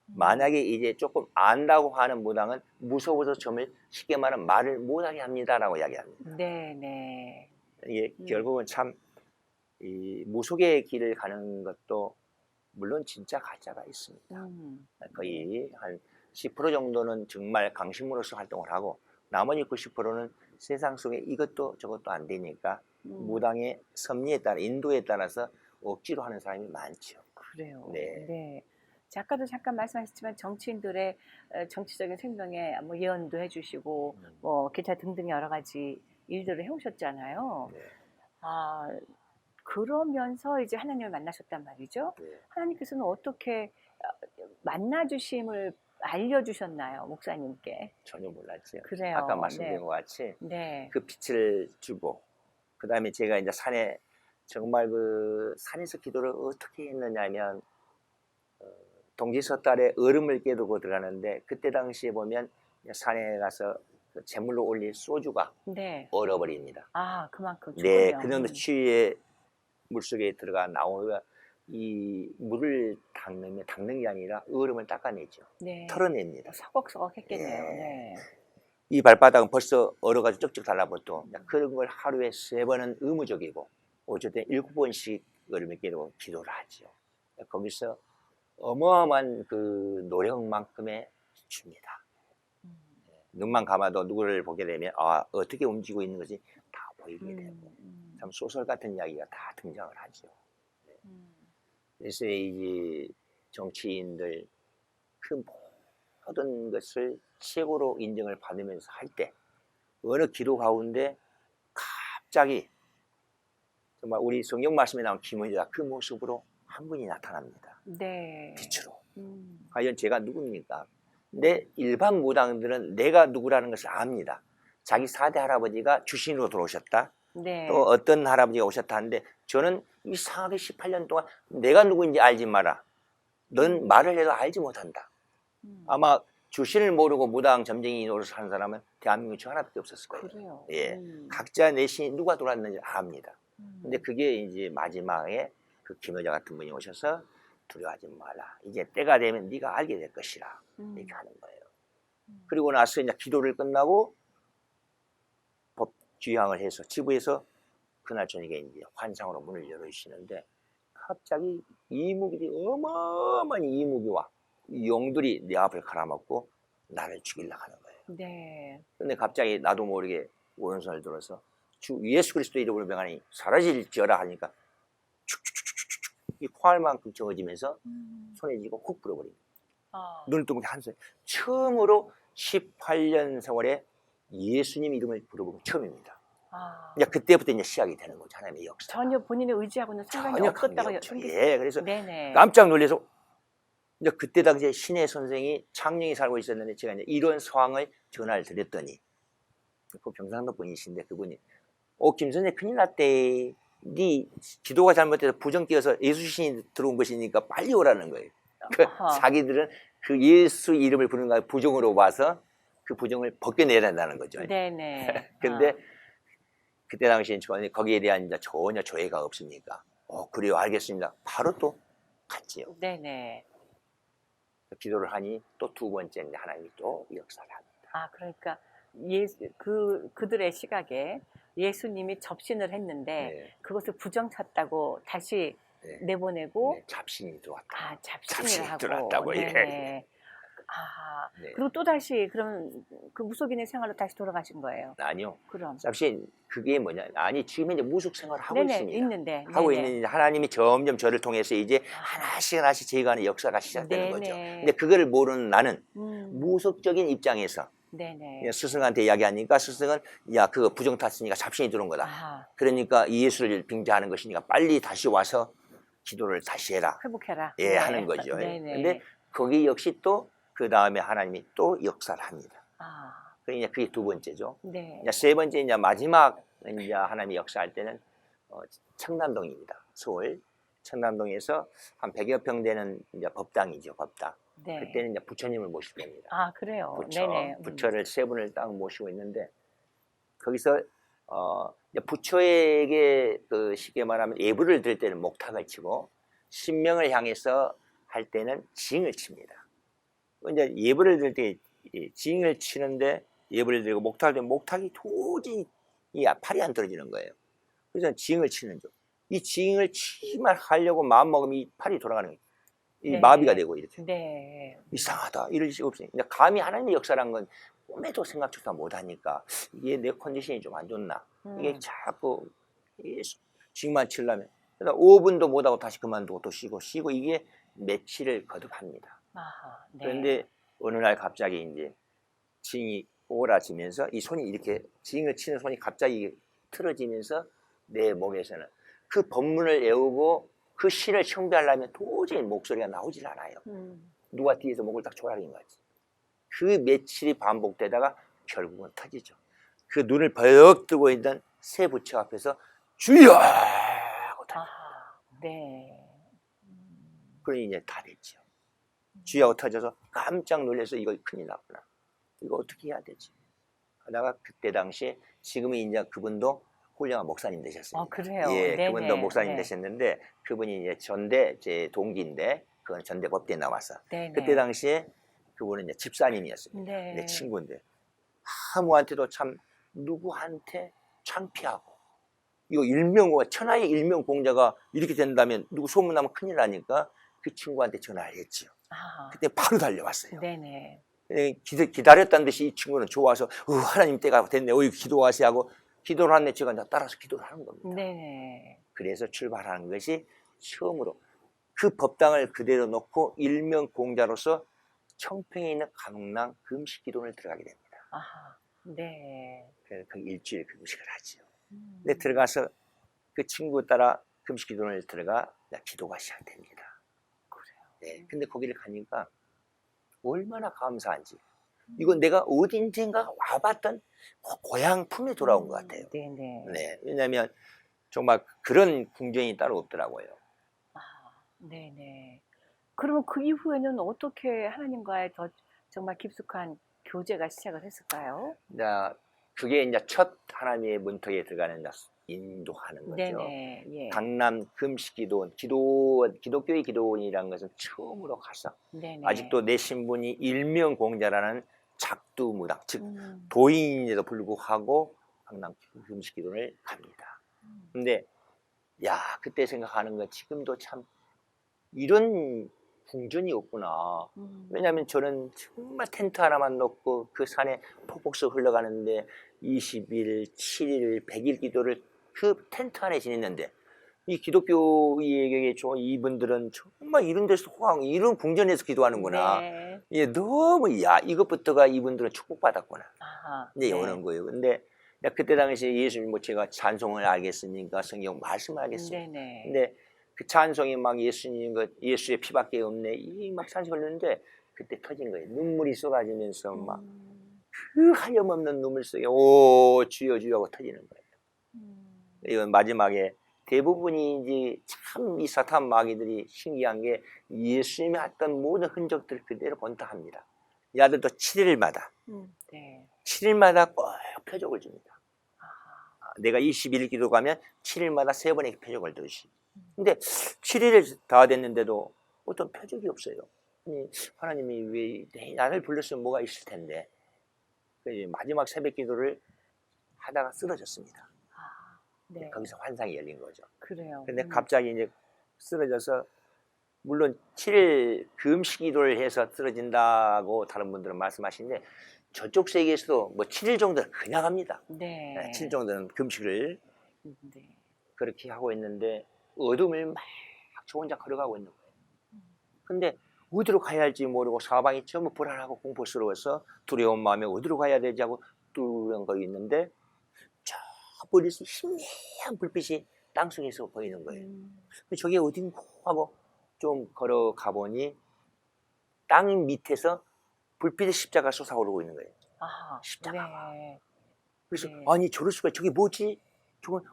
만약에 이제 조금 안다고 하는 무당은 무서워서 점을 쉽게 말하면 말을 못하게 합니다라고 이야기합니다. 네네. 이게 결국은 참 이 무속의 길을 가는 것도 물론 진짜 가짜가 있습니다. 거의 한 10% 정도는 정말 강심으로서 활동을 하고 나머지 90%는 세상 속에 이것도 저것도 안 되니까 무당의 섭리에 따라 인도에 따라서 억지로 하는 사람이 많죠. 그래요. 네. 네. 아까도 잠깐 말씀하셨지만 정치인들의 정치적인 생명에 뭐 예언도 해주시고 뭐 기타 등등 여러 가지 일들을 해오셨잖아요. 네. 아, 그러면서 이제 하나님을 만나셨단 말이죠. 네. 하나님께서는 어떻게 만나주심을 알려주셨나요, 목사님께? 전혀 몰랐죠. 그래요. 아까 말씀드린 네. 것 같이 네. 그 빛을 주고 그 다음에 제가 이제 산에 정말 그 산에서 기도를 어떻게 했느냐면 동지섣달에 얼음을 깨두고 들어가는데 그때 당시에 보면 산에 가서 그 제물로 올릴 소주가 네. 얼어버립니다. 아, 그만큼 네, 좋군요. 그 정도 추위에 물속에 들어가 나오면 이 물을 닦는 게 아니라 얼음을 닦아내죠. 네. 털어냅니다. 서걱서걱 했겠네요. 예. 네. 이 발바닥은 벌써 얼어가지고 쩍쩍 달라붙어. 그런 걸 하루에 3번은 의무적이고 어쨌든 7번씩 얼음을 깨두고 기도를 하죠. 거기서 어마어마한 그 노력만큼의 줍니다. 눈만 감아도 누구를 보게 되면 어떻게 움직이고 있는 것이 다 보이게 되고 참 소설 같은 이야기가 다 등장을 하죠. 네. 그래서 이제 정치인들 그 모든 것을 최고로 인정을 받으면서 할 때 어느 기도 가운데 갑자기 정말 우리 성경 말씀에 나온 김원희가 그 모습으로 한 분이 나타납니다. 네. 빛으로. 과연 제가 누굽니까? 근데 일반 무당들은 내가 누구라는 것을 압니다. 자기 4대 할아버지가 주신으로 들어오셨다. 네. 또 어떤 할아버지가 오셨다 하는데 저는 이상하게 18년 동안 내가 누구인지 알지 마라. 넌 말을 해도 알지 못한다. 아마 주신을 모르고 무당 점쟁이 노릇을 하는 사람은 대한민국에 저 하나밖에 없었을 거예요. 그래요. 예, 각자 내 신이 누가 들어왔는지 압니다. 근데 그게 이제 마지막에 그 김여자 같은 분이 오셔서 두려워하지 말라. 이제 때가 되면 네가 알게 될 것이라. 이렇게 하는 거예요. 그리고 나서 이제 기도를 끝나고 법주양을 해서 지부에서 그날 저녁에 이제 환상으로 문을 열어주시는데 갑자기 이무기들이 어마어마한 이무기와 용들이 내 앞을 갈아먹고 나를 죽이려고 하는 거예요. 네. 근데 갑자기 나도 모르게 오른손을 들어서 주 예수 그리스도 이름으로 명하니 사라질지어라 하니까 축축축축축 이 포알만큼 적어지면서 손에 쥐고 훅 불어버립니다. 눈을 뜨고 한 손에 처음으로 18년 세월에 예수님 이름을 부르고 처음입니다. 이제 그때부터 이제 시작이 되는 거죠. 하나님의 역사. 전혀 본인의 의지하고는 상관이 전혀 없었다고 관계없죠. 예, 그래서 네네. 깜짝 놀라서 이제 그때 당시에 신의 선생이 창녕에 살고 있었는데 제가 이제 이런 상황을 전화를 드렸더니 그 경상도 분이신데 그분이 김 선생 큰일 났대. 네 기도가 잘못돼서 부정 끼어서 예수 신이 들어온 것이니까 빨리 오라는 거예요. 자기들은 그 예수 이름을 부르는 걸 부정으로 봐서 그 부정을 벗겨내야 된다는 거죠. 네네. 근데 그때 당시엔 저는 거기에 대한 이제 전혀 조회가 없으니까 그래요 알겠습니다. 바로 또 갔지요. 네네. 기도를 하니 또 두 번째 이제 하나님이 또 역사를 합니다. 그러니까 그들의 시각에 예수님이 접신을 했는데 네. 그것을 부정찼다고 다시 네. 내보내고 잡신이 들어왔다. 잡신을 하고 들어왔다고 네네. 네. 그리고 또 다시 그럼 그 무속인의 생활로 다시 돌아가신 거예요? 아니요. 그럼 잡신 그게 뭐냐? 아니 지금 이제 무속 생활을 하고 네네, 있습니다. 있는데 하고 네네. 있는데 하나님이 점점 저를 통해서 이제 하나씩 제어가는 역사가 시작되는 네네. 거죠. 근데 그거를 모르는 나는 무속적인 입장에서 네네. 스승한테 이야기하니까 스승은 야 그거 부정 탔으니까 잡신이 들어온 거다. 그러니까 이 예수를 빙자하는 것이니까 빨리 다시 와서 기도를 다시 해라. 회복해라. 예, 네. 하는 거죠. 네네. 근데 거기 역시 또 그 다음에 하나님이 또 역사를 합니다. 그러니까 그게 두 번째죠. 네. 이제 세 번째 이제 마지막 이제 하나님이 역사할 때는 청담동입니다. 서울 청담동에서 한 100여 평 되는 이제 법당이죠, 법당. 네. 그때는 이제 부처님을 모실 때입니다. 그래요. 부처, 네네. 부처를 세 분을 딱 모시고 있는데 거기서 이제 부처에게 그 쉽게 말하면 예불을 드릴 때는 목탁을 치고 신명을 향해서 할 때는 징을 칩니다. 이제 예불을 드릴 때 징을 치는데 예불을 드리고 목탁을 들면 목탁이 도저히 팔이 안 떨어지는 거예요. 그래서 징을 치는 중 이 징을 치기만 하려고 마음 먹으면 이 팔이 돌아가는 거예요. 이 네. 마비가 되고 이렇게. 네. 이상하다. 이럴 수 없으니. 근데 감히 하나님의 역사란 건 꿈에도 생각조차 못하니까 이게 내 컨디션이 좀 안 좋나. 이게 자꾸 징만 치려면. 그래서 5분도 못하고 다시 그만두고 또 쉬고 이게 며칠을 거듭합니다. 아하, 네. 그런데 어느 날 갑자기 이제 징이 오라지면서 이 손이 이렇게 징을 치는 손이 갑자기 틀어지면서 내 목에서는 그 법문을 외우고 그 시를 청배하려면 도저히 목소리가 나오질 않아요. 누가 뒤에서 목을 딱 조아린 거지. 그 며칠이 반복되다가 결국은 터지죠. 그 눈을 벌럭 뜨고 있던 새 부처 앞에서 주여! 하고 터져. 아하, 네. 그러니 이제 다 됐죠. 주여 하고 터져서 깜짝 놀라서 이거 큰일 났구나. 이거 어떻게 해야 되지? 하다가 그때 당시에 지금은 이제 그분도 훌륭한 목사님 되셨습니다. 그래요? 예, 네네. 그분도 목사님 네. 되셨는데 그분이 이제 전대 제 동기인데 그건 전대 법대에 나와서 네네. 그때 당시에 그분은 이제 집사님이었습니다. 네. 내 친구인데 아무한테도 참 누구한테 창피하고 이거 일명공자 천하의 일명공자가 이렇게 된다면 누구 소문나면 큰일 나니까 그 친구한테 전화를 했지요. 아하. 그때 바로 달려왔어요. 네네. 기다렸다는 듯이 이 친구는 좋아서 하나님 때가 됐네. 기도하시 하고 기도를 하네. 제가 따라서 기도를 하는 겁니다. 네네. 그래서 출발하는 것이 처음으로 그 법당을 그대로 놓고 일명공자로서 청평에 있는 강릉 금식기도원을 들어가게 됩니다. 아하. 네. 그래서 그 일주일 금식을 하죠. 근데 들어가서 그 친구 따라 금식기도원을 들어가 기도가 시작됩니다. 그래요. 네. 근데 거기를 가니까 얼마나 감사한지. 이건 내가 어딘가 와봤던 고향 품에 돌아온 것 같아요. 네네. 네. 왜냐하면 정말 그런 궁전이 따로 없더라고요. 아, 네네. 그러면 그 이후에는 어떻게 하나님과의 더 정말 깊숙한 교제가 시작을 했을까요? 그게 이제 첫 하나님의 문턱에 들어가는 인도하는 거죠. 네네. 예. 강남 금식기도원, 기독교의 기도원이라는 것은 처음으로 가서 네네. 아직도 내 신분이 일명공자라는 작두무당, 즉 음. 도인인데도 불구하고 강남 금식기도원을 갑니다. 근데 그때 생각하는 건 지금도 참 이런 궁전이 없구나. 왜냐하면 저는 정말 텐트 하나만 놓고 그 산에 폭폭수 흘러가는데 20일, 7일, 100일 기도를 그 텐트 안에 지냈는데 이 기독교의 이분들은 정말 이런 데서 이런 궁전에서 기도하는구나. 네. 예, 너무 이것부터가 이분들은 축복받았구나. 아하. 이제 네. 오는 거예요. 근데 그때 당시에 예수님 제가 찬송을 알겠으니까 성경 말씀을 알겠습니다. 네네. 근데 그 찬송이 막 예수의 피밖에 없네 이 막 찬송을 했는데 그때 터진 거예요. 눈물이 쏟아지면서 막 그 하염없는 눈물 속에 오 주여 주여 하고 터지는 거예요. 이건 마지막에 대부분이 이제 참 이 사탄 마귀들이 신기한 게 예수님이 했던 모든 흔적들을 그대로 본다 합니다. 이 아들도 7일마다 네. 7일마다 꼭 표적을 줍니다. 내가 21일 기도 가면 7일마다 3번의 표적을 들으시. 근데 7일 다 됐는데도 어떤 표적이 없어요. 하나님이 왜 나를 불렀으면 뭐가 있을 텐데. 마지막 새벽 기도를 하다가 쓰러졌습니다. 네. 거기서 환상이 열린 거죠. 그래요. 근데 갑자기 이제 쓰러져서 물론 7일 금식 기도를 해서 쓰러진다고 다른 분들은 말씀하시는데 저쪽 세계에서도 뭐 7일 정도는 그냥 합니다. 네. 7일 정도는 금식을 네. 그렇게 하고 있는데 어둠을 막 저 혼자 걸어가고 있는 거예요. 근데 어디로 가야 할지 모르고 사방이 전부 불안하고 공포스러워서 두려운 마음에 어디로 가야 되지 하고 뚜렁거리고 있는데 저 멀리서 희미한 불빛이 땅속에서 보이는 거예요. 저게 어딘가 하고 좀 걸어가 보니 땅 밑에서 불빛의 십자가 솟아오르고 있는 거예요. 아하. 십자가가. 네. 그래서 네. 아니 저럴 수가 저게 뭐지? 저건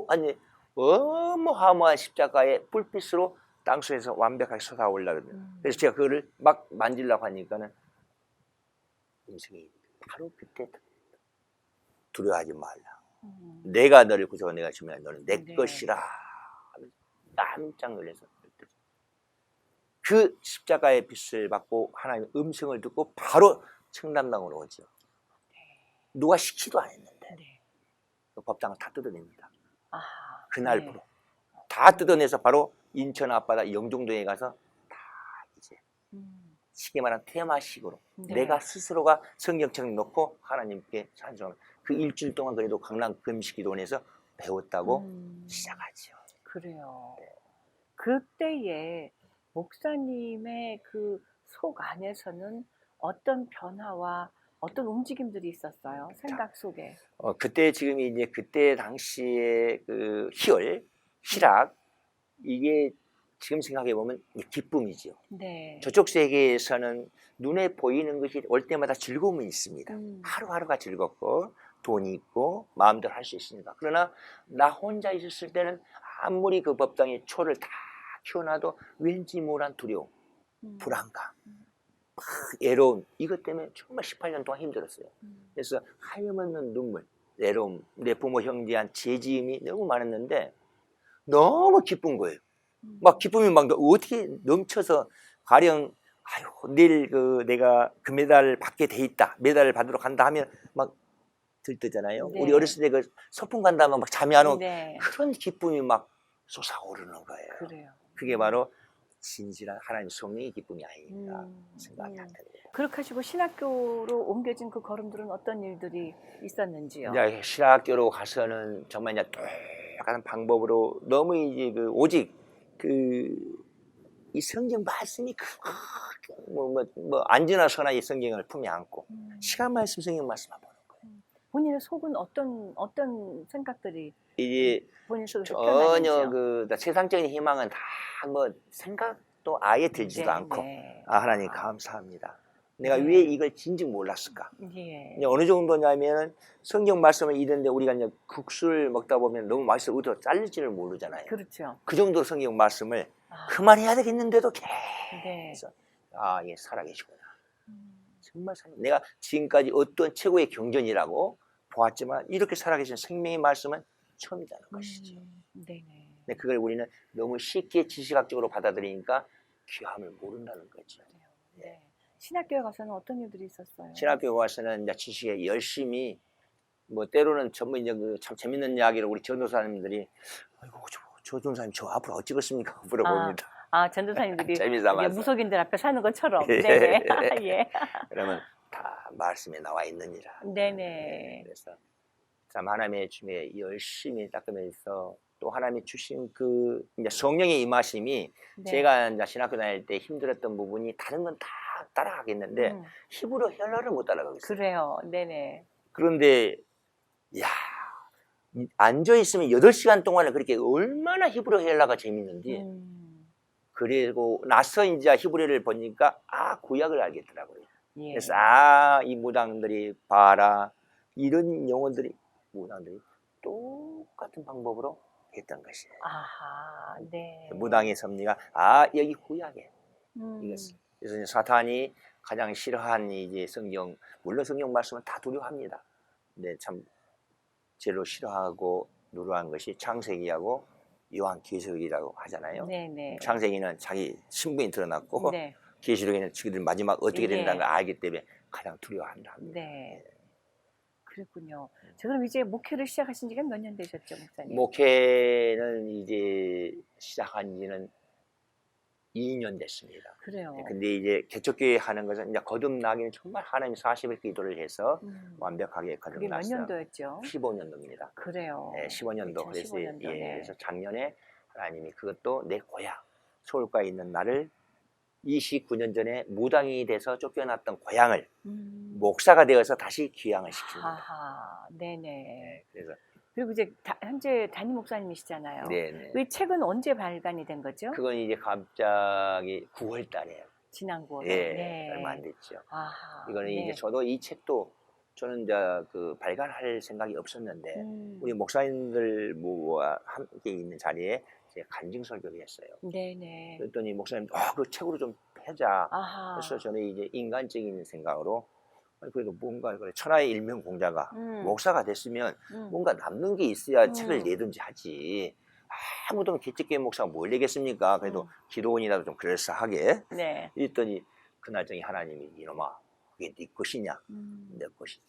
아니 어마어마한 십자가의 불빛으로 땅속에서 완벽하게 솟아올라거든요. 그래서 제가 그거를 막 만지려고 하니까는 음성이 바로 그때 두려워하지 말라. 내가 너를 구속하고 내가 주면 너는 내 네. 것이라. 깜짝 놀라서 그 십자가의 빛을 받고 하나님의 음성을 듣고 바로 청담당으로 오죠. 누가 시키도 안 했는데 네. 그 법당을 다 뜯어냅니다. 아하. 그날부로 네. 다 뜯어내서 바로 인천 앞바다 영종도에 가서 다 이제 쉽게 말하면 테마식으로 네. 내가 스스로가 성경책 놓고 하나님께 찬송하는 그 일주일 동안 그래도 강남 금식기도원에서 배웠다고 시작하죠. 그래요. 그때에 목사님의 그 속 안에서는 어떤 변화와 어떤 움직임들이 있었어요? 생각 속에. 그때 지금 이제 그때 당시에 그 희열, 희락 이게 지금 생각해 보면 기쁨이죠. 네. 저쪽 세계에서는 눈에 보이는 것이 올 때마다 즐거움이 있습니다. 하루하루가 즐겁고 돈이 있고 마음대로 할 수 있으니까. 그러나 나 혼자 있었을 때는 아무리 그 법당에 초를 다 키워놔도 왠지 모르는 두려움, 불안감, 막 외로움 이것 때문에 정말 18년 동안 힘들었어요. 그래서 하염없는 눈물, 외로움, 내 부모 형제한 죄지음이 너무 많았는데 너무 기쁜 거예요. 막 기쁨이 막 어떻게 넘쳐서 가령 아유 내일 그 내가 금메달 받게 돼 있다, 메달을 받으러 간다 하면 막 들뜨잖아요. 네. 우리 어렸을 때 그 소풍 간다면 막 잠이 안 오고 네. 그런 기쁨이 막 솟아오르는 거예요. 그래요. 그게 바로 진실한 하나님 성령의 기쁨이 아닌가 생각이 안 드네요. 그렇게 하시고 신학교로 옮겨진 그 걸음들은 어떤 일들이 있었는지요? 이제 신학교로 가서는 정말 이제 똑같은 방법으로 너무 이제 그 오직 그 이 성경 말씀이 뭐 앉으나 서나 이 성경을 품에 안고 시간 말씀 성경 말씀만 보는 거예요. 본인의 속은 어떤 생각들이 이게 본인 속에서 전혀 표현하는지요? 그 세상적인 희망은 다 뭐 생각도 아예 들지도 네, 않고 네. 아 하나님 감사합니다. 내가 네. 왜 이걸 진즉 몰랐을까? 예. 이제 어느 정도냐면은 성경 말씀을 읽는데 우리가 이제 국수를 먹다 보면 너무 맛있어 어디서 잘릴지를 모르잖아요. 그렇죠. 그 정도 성경 말씀을 아, 그만해야 되겠는데도 네. 계속 아, 예, 살아계시구나. 정말 내가 지금까지 어떤 최고의 경전이라고 보았지만 이렇게 살아계신 생명의 말씀은 처음이라는 것이죠. 네네. 근데 그걸 우리는 너무 쉽게 지시학적으로 받아들이니까 귀함을 모른다는 거죠. 네. 신학교에 가서는 어떤 일들이 있었어요? 신학교 와서는 이제 지식에 열심히 뭐 때로는 전부 이제 그 참 재밌는 이야기를 우리 전도사님들이 아이고 저 전도사님 저 앞으로 어찌겠습니까 물어봅니다. 전도사님들이 재미삼아서. 이게 무속인들 앞에 사는 것처럼. 예. 네네. 예. 그러면 다 말씀에 나와 있느니라. 네네. 그래서 참 하나님의 주에 열심히 닦으면서 또 하나님이 주신 그 이제 성령의 임하심이 네. 제가 이제 신학교 다닐 때 힘들었던 부분이 다른 건 다 따라가겠는데 히브리 헬라를 못 따라가고 있어요. 그래요. 네네. 그런데 야 앉아 있으면 8시간 동안에 그렇게 얼마나 히브리 헬라가 재밌는지 그리고 나서 이제 히브리를 보니까 구약을 알겠더라고요. 예. 그래서 이 무당들이 봐라 이런 영혼들이 무당들이 똑같은 방법으로 했던 것이에요. 아하. 네. 무당의 섭리가 여기 구약에 이것을. 그래서 이제 사탄이 가장 싫어한 이제 성경 물론 성경 말씀은 다 두려워합니다. 근데 참 제일 싫어하고 누르한 것이 창세기하고 요한계시록이라고 하잖아요. 네네. 창세기는 자기 신분이 드러났고 네. 계시록에는 저희들 마지막 어떻게 된다는 예. 걸 알기 때문에 가장 두려워한다. 네. 그랬군요. 자, 그럼 이제 목회를 시작하신 지가 몇 년 되셨죠, 목사님? 목회는 이제 시작한 지는 2년 됐습니다. 그래요. 근데 이제 개척교회 하는 것은 이제 거듭나기는 정말 하나님 40일 기도를 해서 완벽하게 그게 몇 거듭났어요. 년도였죠? 15년도입니다. 그래요. 네, 15년도. 그래서 2015년도, 네. 그래서 작년에 하나님이 그것도 내 고향 서울가에 있는 나를 29년 전에 무당이 돼서 쫓겨났던 고향을 목사가 되어서 다시 귀향을 시킵니다. 아하, 네네. 그래서 그리고 이제 현재 담임 목사님이시잖아요. 네네. 이 책은 언제 발간이 된 거죠? 그건 이제 갑자기 9월 달에 지난 9월에. 예, 네. 얼마 안 됐죠. 아하. 이거는 네. 이제 저도 이 책도 저는 이제 그 발간할 생각이 없었는데 우리 목사님들 뭐와 함께 있는 자리에 제가 간증 설교를 했어요. 네네. 그랬더니 목사님 그 책으로 좀 해자. 아하. 그래서 저는 이제 인간적인 생각으로 그래도 뭔가 그래 천하의 일명 공자가 목사가 됐으면 뭔가 남는 게 있어야 책을 내든지 하지. 아무도 개척교회 목사가 뭘 내겠습니까? 그래도 기도원이라도 좀 그럴싸하게. 네. 이랬더니 그날 저기 하나님이 이놈아 그게 네 것이냐? 내 것이지.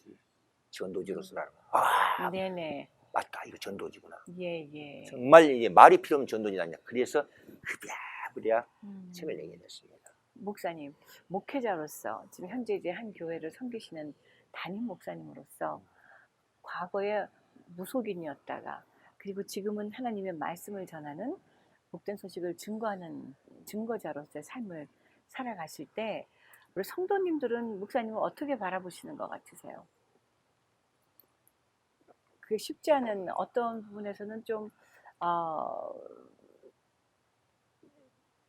전도지로서라는 거. 네네. 맞다, 이거 전도지구나. 예, 예. 정말 이게 말이 필요 없는 전도지다. 그래서 부랴부랴 책을 내게 됐습니다. 목사님, 목회자로서 지금 현재 이제 한 교회를 섬기시는 담임 목사님으로서 과거에 무속인이었다가 그리고 지금은 하나님의 말씀을 전하는 복된 소식을 증거하는 증거자로서의 삶을 살아가실 때 우리 성도님들은 목사님을 어떻게 바라보시는 것 같으세요? 그게 쉽지 않은 어떤 부분에서는 좀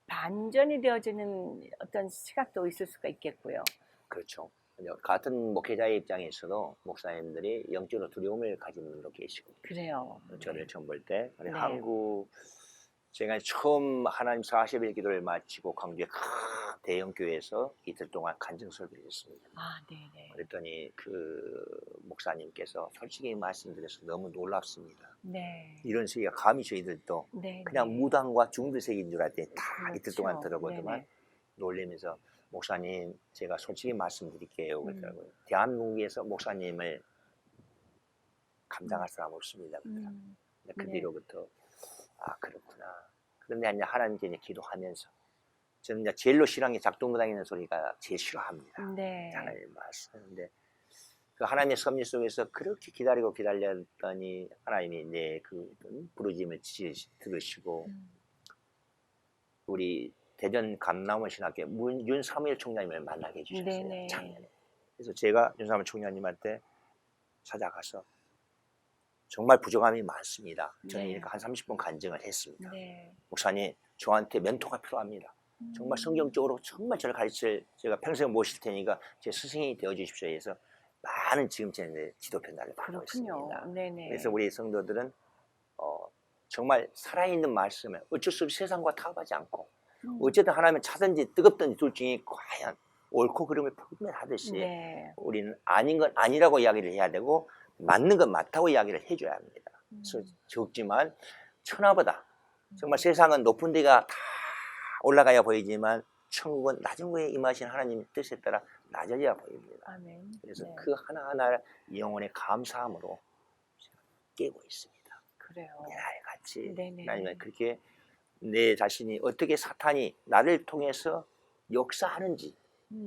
반전이 되어지는 어떤 시각도 있을 수가 있겠고요. 그렇죠. 같은 목회자의 입장에서도 목사님들이 영적으로 두려움을 가진 분도 계시고, 그래요. 저를 처음 볼 때 네. 한국 제가 처음 하나님 40일 기도를 마치고 광주의 큰 대형 교회에서 이틀 동안 간증 설교를 했습니다. 아, 네네. 그랬더니 그 목사님께서 솔직히 말씀드려서 너무 놀랍습니다. 네. 이런 세계가 감히 저희들도 네. 그냥 무당과 중두세계인 줄 알았더니 다 그렇죠. 이틀 동안 들어보더만 네네. 놀라면서 목사님 제가 솔직히 말씀드릴게요 그러더라고요. 대한민국에서 목사님을 감당할 사람 없습니다. 그 네. 뒤로부터 아 그렇구나. 그런데 이제 하나님께 이제 기도하면서 저는 이제 제일로 싫어하는 게 작동무당이는 소리가 제일 싫어합니다. 네. 하나님 말씀인데 그 하나님의 섭리 속에서 그렇게 기다리고 기다렸더니 하나님이 내 그 부르짐을 들으시고 우리 대전 감남원 신학교 윤사무엘 총장님을 만나게 해주셨어요. 네네. 작년에. 그래서 제가 윤사무엘 총장님한테 찾아가서 정말 부족함이 많습니다. 저는 네. 이렇게 한 30분 간증을 했습니다. 네. 목사님 저한테 멘토가 필요합니다. 정말 성경적으로 정말 저를 가르칠 제가 평생 모실 테니까 제 스승이 되어 주십시오 해서 많은 지금 제 지도 편달을 받고 그렇군요. 있습니다. 네네. 그래서 우리 성도들은 정말 살아있는 말씀을 어쩔 수 없이 세상과 타협하지 않고 어쨌든 하나님은 차든지 뜨겁든지 둘 중에 과연 옳고 그름을 분별하듯이 네. 우리는 아닌 건 아니라고 이야기를 해야 되고 맞는 건 맞다고 이야기를 해줘야 합니다. 그래서 적지만 천하보다 정말 세상은 높은 데가 다 올라가야 보이지만 천국은 낮은 곳에 임하신 하나님의 뜻에 따라 낮아져야 보입니다. 아멘. 그래서 네. 그 하나하나 영혼의 감사함으로 깨고 있습니다. 그래요. 매일 같이 네네. 하나님은 그렇게 내 자신이 어떻게 사탄이 나를 통해서 역사하는지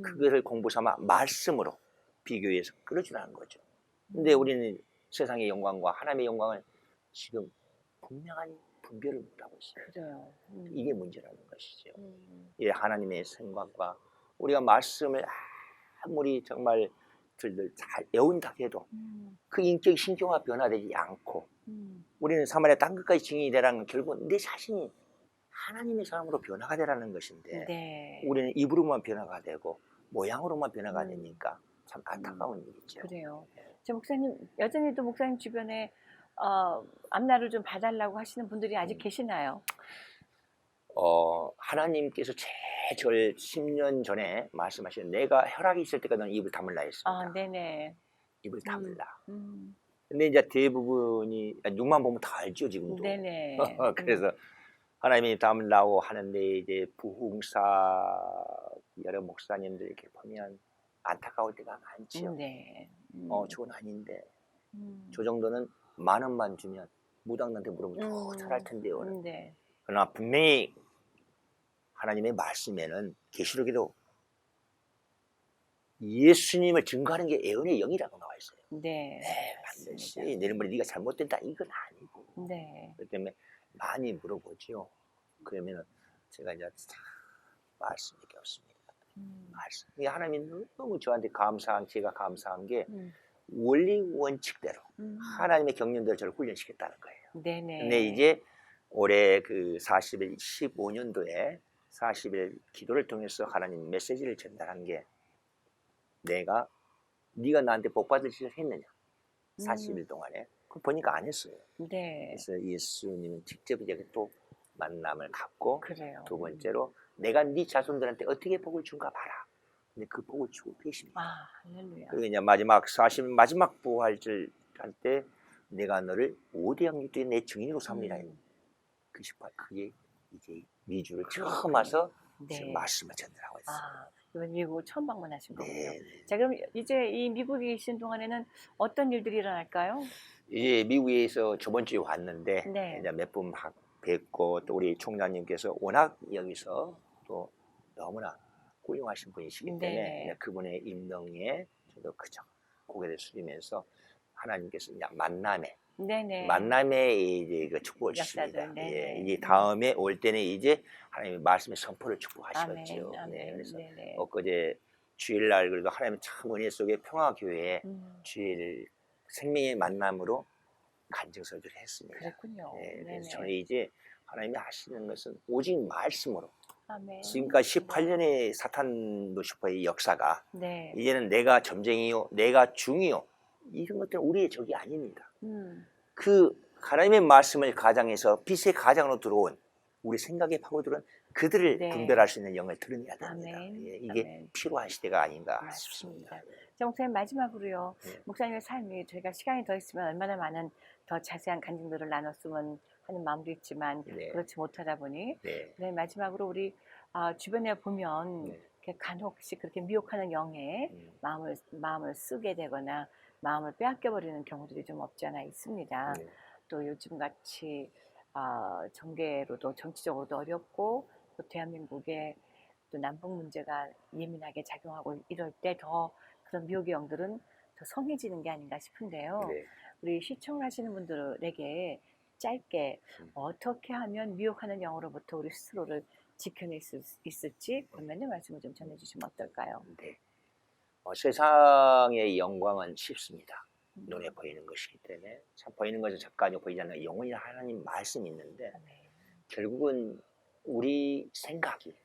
그거를 공부 삼아 말씀으로 비교해서 끌어주라는 거죠. 근데 우리는 세상의 영광과 하나님의 영광을 지금 분명한 분별을 못하고 있어요. 그래요. 이게 문제라는 것이죠. 예, 하나님의 생각과 우리가 말씀을 아무리 정말 들들 잘 외운다 해도 그 인격 신조가 변화되지 않고 우리는 사마리아 땅끝까지 증인이 되라는 건 결국 내 자신이 하나님의 사람으로 변화가 되라는 것인데 네. 우리는 입으로만 변화가 되고 모양으로만 변화가 되니까 참 안타까운 일이죠. 그래요. 저 목사님 여전히도 목사님 주변에 앞날을 좀 봐달라고 하시는 분들이 아직 계시나요? 하나님께서 제일 10년 전에 말씀하신 내가 혈압이 있을 때까지 는 입을 다물라 했습니다. 아, 네네. 입을 다물라. 음. 근데 이제 대부분이 눈만 보면 다 알죠 지금도. 네네. 그래서 하나님이 다물라고 하는데 이제 부흥사 여러 목사님들 이렇게 보면 안타까울 때가 많지요. 네. 저건 아닌데 저 정도는 10,000원만 주면 무당한테 물으면 더 잘할 텐데요. 네. 그러나 분명히 하나님의 말씀에는 계시록에도 예수님을 증거하는 게 애언의 영이라고 나와 있어요. 네. 반드시 내일모레 네가 잘못된다 이건 아니고. 네. 그렇기 때문에 많이 물어보죠. 그러면 제가 이제 말씀밖에 없습니다. 말씀. 하나님 너무 저한테 제가 감사한 게 원리 원칙대로 하나님의 경륜대로 저를 훈련시켰다는 거예요. 네네. 근데 이제 올해 그 40일 15년도에 40일 기도를 통해서 하나님 메시지를 전달한 게 네가 나한테 복 받을 짓을 했느냐 40일 동안에 그 보니까 안 했어요. 네. 그래서 예수님은 직접 이제 또 만남을 갖고 그래요. 두 번째로 내가 네 자손들한테 어떻게 복을 준가 봐라. 근데 그 복을 주고 계십니다. 아, 할렐루야. 그리고 이제 마지막 부활절 할 때 내가 너를 5대 양육도에 내 증인으로 삼으리라. 그게 이제 미주를 처음 와서 네. 말씀을 전달하고 있어요. 이번 미국을 처음 방문하신 거군요. 네. 자, 그럼 이제 이 미국에 계신 동안에는 어떤 일들이 일어날까요? 이제 미국에서 저번 주에 왔는데 네. 이제 몇 분 뵙고 또 우리 총장님께서 워낙 여기서 또 너무나 훌륭하신 분이시기 때문에 네네. 이제 그분의 임명에 저도 그저 고개를 숙이면서 하나님께서 이제 네네. 만남에 이제 그 축복을 역사들, 주십니다. 네네. 예, 이제 다음에 올 때는 이제 하나님의 말씀의 선포를 축복하시겠죠. 아멘, 네, 아멘, 그래서 네네. 엊그제 주일날 그래도 하나님의 참 은혜 속에 평화교회에 주일 생명의 만남으로 간증설교를 했습니다. 그랬군요. 네, 그래서 네네. 저는 이제 하나님이 하시는 것은 오직 말씀으로 아멘. 지금까지 18년의 사탄 루시퍼의 역사가 네. 이제는 내가 점쟁이요, 내가 중이요, 이런 것들은 우리의 적이 아닙니다. 그 하나님의 말씀을 가장해서 빛의 가장으로 들어온 우리 생각에 파고들은 그들을 네. 분별할 수 있는 영을 드러내야 됩니다. 아멘. 예, 이게 아멘. 필요한 시대가 아닌가 맞습니다. 싶습니다. 자, 목사님 마지막으로요. 네. 목사님의 삶이 저희가 시간이 더 있으면 얼마나 많은 더 자세한 간증들을 나눴으면 하는 마음도 있지만 네. 그렇지 못하다 보니 네. 네, 마지막으로 우리 주변에 보면 네. 이렇게 간혹씩 그렇게 미혹하는 영에 마음을 쓰게 되거나 마음을 빼앗겨 버리는 경우들이 좀 없지 않아 있습니다. 네. 또 요즘 같이 정계로도 정치적으로도 어렵고 또 대한민국의 또 남북 문제가 예민하게 작용하고 이럴 때 더 그런 미혹의 영들은 더 성해지는 게 아닌가 싶은데요. 네. 우리 시청하시는 분들에게 짧게 어떻게 하면 미혹하는 영으로부터 우리 스스로를 지켜낼 수 있을지 권면의 말씀을 좀 전해주시면 어떨까요? 네. 세상의 영광은 쉽습니다. 눈에 보이는 것이기 때문에 참 보이는 것은 잠깐이고 보이지 않는 영원히 하나님 말씀이 있는데 결국은 우리 생각이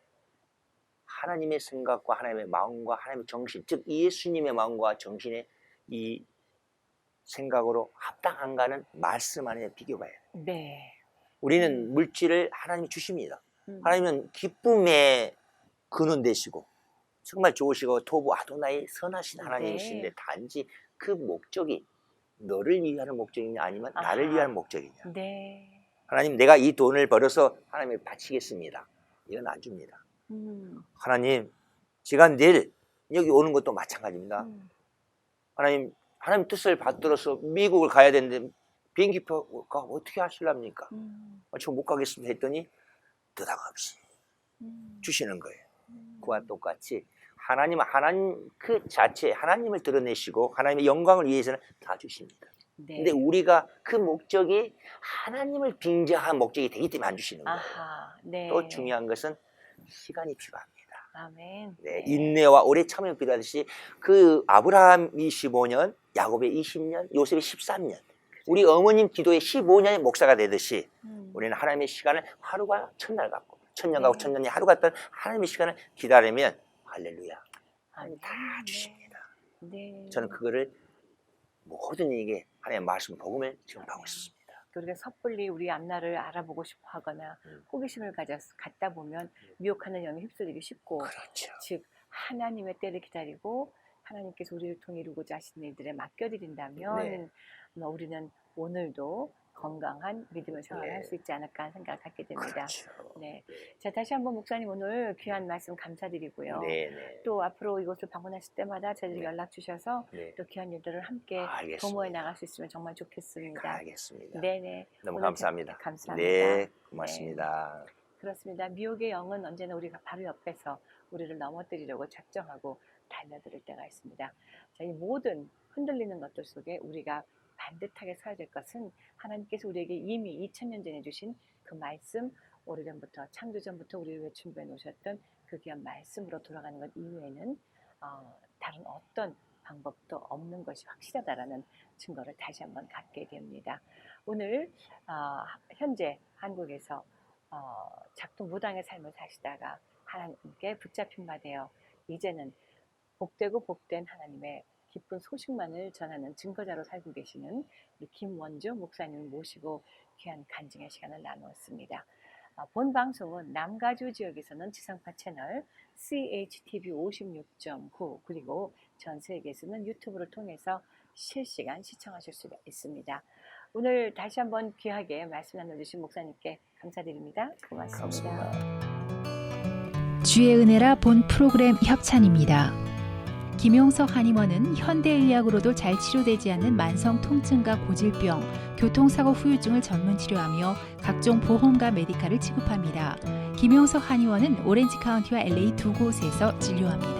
하나님의 생각과 하나님의 마음과 하나님의 정신, 즉 예수님의 마음과 정신의 이 생각으로 합당한가는 말씀 안에 비교봐야 돼요. 네. 우리는 물질을 하나님이 주십니다. 하나님은 기쁨의 근원 되시고 정말 좋으시고 토부 아도나이 선하신 하나님이신데 네. 단지 그 목적이 너를 위하는 목적이냐 아니면 나를 아하. 위하는 목적이냐. 네. 하나님 내가 이 돈을 벌어서 하나님을 바치겠습니다. 이건 안 줍니다. 하나님 제가 내일 여기 오는 것도 마찬가지입니다. 하나님 뜻을 받들어서 미국을 가야 되는데 비행기표가 어떻게 하실랍니까? 저 못 가겠습니다 했더니 느닷없이 주시는 거예요. 그와 똑같이 하나님 그 자체 하나님을 드러내시고 하나님의 영광을 위해서는 다 주십니다. 네. 근데 우리가 그 목적이 하나님을 빙자한 목적이 되기 때문에 안 주시는 거예요. 아하. 네. 또 중요한 것은 시간이 필요합니다. 아멘. 네, 인내와 오래 참음이 필요하듯이 그 아브라함이 15년, 야곱의 20년, 요셉의 13년, 우리 어머님 기도의 15년의 목사가 되듯이 우리는 하나님의 시간을 하루가 천날 같고 천년 가고 천년이 하루 같다는 하나님의 시간을 기다리면 할렐루야 하나님 다 주십니다. 네. 저는 그거를 모든 이에게 하나님의 말씀 복음을 전파하고 있습니다. 우리가 섣불리 우리 앞날을 알아보고 싶어 하거나 호기심을 갖다 보면 미혹하는 영에 휩쓸리기 쉽고 그렇죠. 즉 하나님의 때를 기다리고 하나님께서 우리를 통해 이루고자 하시는 일들에 맡겨드린다면 네. 우리는 오늘도 건강한 믿음의 생활을 할 수 있지 않을까 하는 생각을 갖게 됩니다. 그렇죠. 네. 자, 다시 한번 목사님 오늘 귀한 말씀 감사드리고요. 네. 또 앞으로 이곳을 방문하실 때마다 저희들이 네. 연락 주셔서 네. 또 귀한 일들을 함께 알겠습니다. 도모해 나갈 수 있으면 정말 좋겠습니다. 알겠습니다. 네네. 너무 오늘 감사합니다. 감사합니다. 네, 고맙습니다. 네. 그렇습니다. 미혹의 영은 언제나 우리가 바로 옆에서 우리를 넘어뜨리려고 작정하고 달려들 때가 있습니다. 자, 이 모든 흔들리는 것들 속에 우리가 반듯하게 서야 될 것은 하나님께서 우리에게 이미 2000년 전에 주신 그 말씀, 오래전부터 창조전부터 우리를 왜 준비해 놓으셨던 그 귀한 말씀으로 돌아가는 것 이외에는 다른 어떤 방법도 없는 것이 확실하다라는 증거를 다시 한번 갖게 됩니다. 오늘 현재 한국에서 작동 무당의 삶을 사시다가 하나님께 붙잡힌 바 되어 이제는 복되고 복된 하나님의 기쁜 소식만을 전하는 증거자로 살고 계시는 우리 김원주 목사님을 모시고 귀한 간증의 시간을 나누었습니다. 본 방송은 남가주 지역에서는 지상파 채널 CHTV 56.9 그리고 전 세계에서는 유튜브를 통해서 실시간 시청하실 수가 있습니다. 오늘 다시 한번 귀하게 말씀 나눠주신 목사님께 감사드립니다. 고맙습니다. 감사합니다. 주의 은혜라 본 프로그램 협찬입니다. 김용석 한의원은 현대의학으로도 잘 치료되지 않는 만성 통증과 고질병, 교통사고 후유증을 전문 치료하며 각종 보험과 메디칼을 지급합니다. 김용석 한의원은 오렌지 카운티와 LA 두 곳에서 진료합니다.